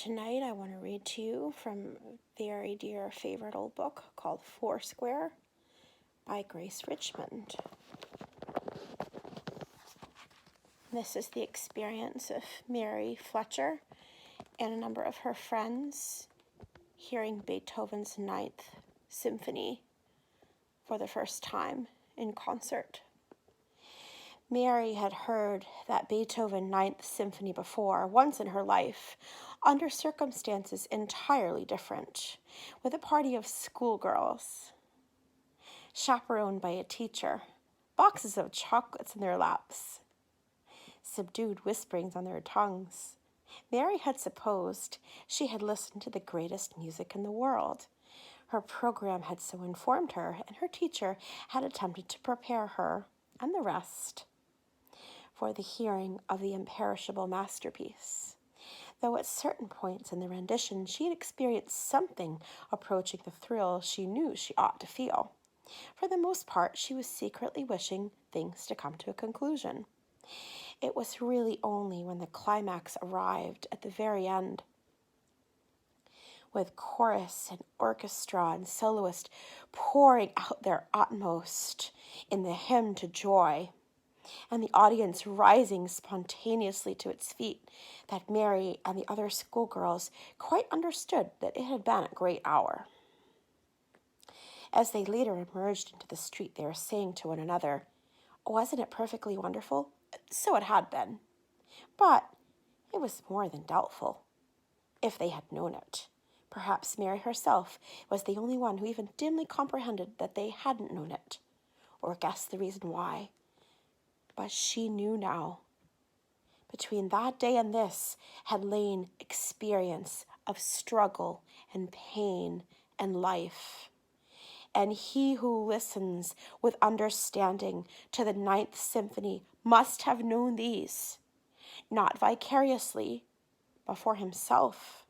Tonight I want to read to you from a very dear favorite old book called FourSquare by Grace Richmond. This is the experience of Mary Fletcher and a number of her friends hearing Beethoven's Ninth Symphony for the first time in concert. Mary had heard that Beethoven Ninth Symphony before, once in her life, under circumstances entirely different, with a party of schoolgirls, chaperoned by a teacher, boxes of chocolates in their laps, subdued whisperings on their tongues. Mary had supposed she had listened to the greatest music in the world. Her program had so informed her, and her teacher had attempted to prepare her and the rest for the hearing of the imperishable masterpiece, though at certain points in the rendition she had experienced something approaching the thrill she knew she ought to feel. For the most part, she was secretly wishing things to come to a conclusion. It was really only when the climax arrived at the very end, with chorus and orchestra and soloist pouring out their utmost in the hymn to joy, and the audience rising spontaneously to its feet, that Mary and the other schoolgirls quite understood that it had been a great hour. As they later emerged into the street, they were saying to one another, "Wasn't it perfectly wonderful?" So it had been. But it was more than doubtful, if they had known it. Perhaps Mary herself was the only one who even dimly comprehended that they hadn't known it, or guessed the reason why. But she knew now. Between that day and this had lain experience of struggle and pain and life. And he who listens with understanding to the Ninth Symphony must have known these, not vicariously, but for himself.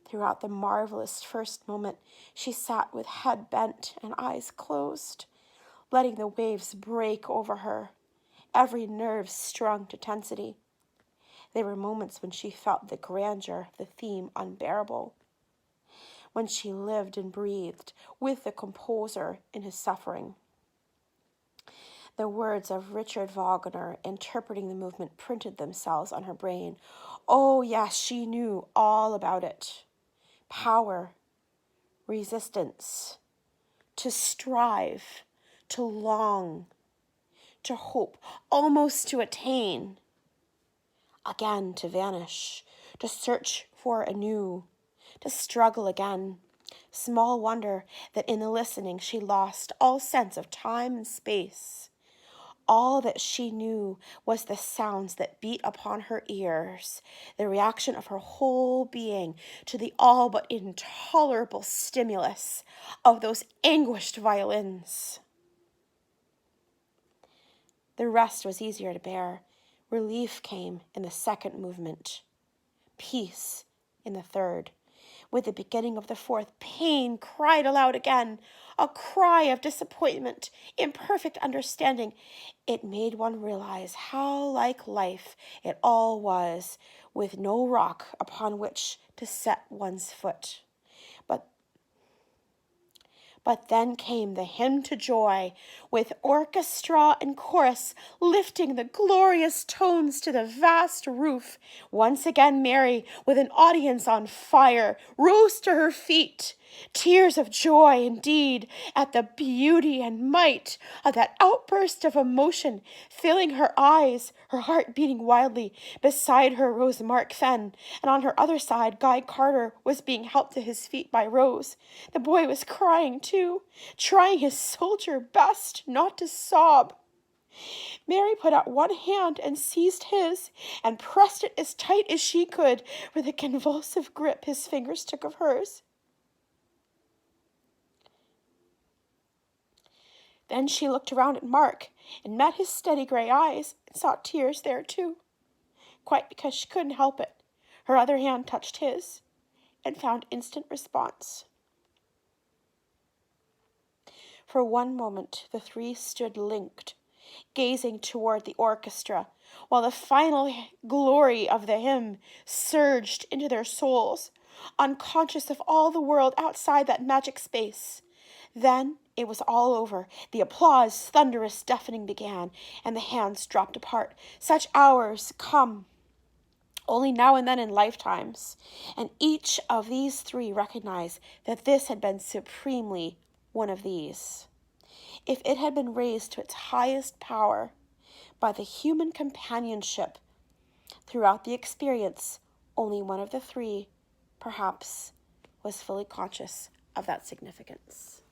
Throughout the marvelous first moment, she sat with head bent and eyes closed, letting the waves break over her, every nerve strung to tensity. There were moments when she felt the grandeur of the theme unbearable, when she lived and breathed with the composer in his suffering. The words of Richard Wagner interpreting the movement printed themselves on her brain. Oh yes, she knew all about it. Power, resistance, to strive, to long, to hope, almost to attain, again to vanish, to search for anew, to struggle again. Small wonder that in the listening she lost all sense of time and space. All that she knew was the sounds that beat upon her ears, the reaction of her whole being to the all but intolerable stimulus of those anguished violins. The rest was easier to bear. Relief came in the second movement. Peace in the third. With the beginning of the fourth, pain cried aloud again, a cry of disappointment, imperfect understanding. It made one realize how like life it all was, with no rock upon which to set one's foot. But then came the hymn to joy, with orchestra and chorus lifting the glorious tones to the vast roof. Once again Mary, with an audience on fire, rose to her feet. Tears of joy indeed at the beauty and might of that outburst of emotion filling her eyes, her heart beating wildly. Beside her rose Mark Fenn, and on her other side Guy Carter was being helped to his feet by Rose. The boy was crying too, trying his soldier best not to sob. Mary put out one hand and seized his and pressed it as tight as she could with a convulsive grip his fingers took of hers. Then she looked around at Mark and met his steady gray eyes and saw tears there too, quite because she couldn't help it. Her other hand touched his and found instant response. For one moment the three stood linked, gazing toward the orchestra, while the final glory of the hymn surged into their souls, unconscious of all the world outside that magic space. Then it was all over. The applause, thunderous, deafening, began, and the hands dropped apart. Such hours come only now and then in lifetimes, and each of these three recognized that this had been supremely one of these. If it had been raised to its highest power by the human companionship throughout the experience, only one of the three, perhaps, was fully conscious of that significance.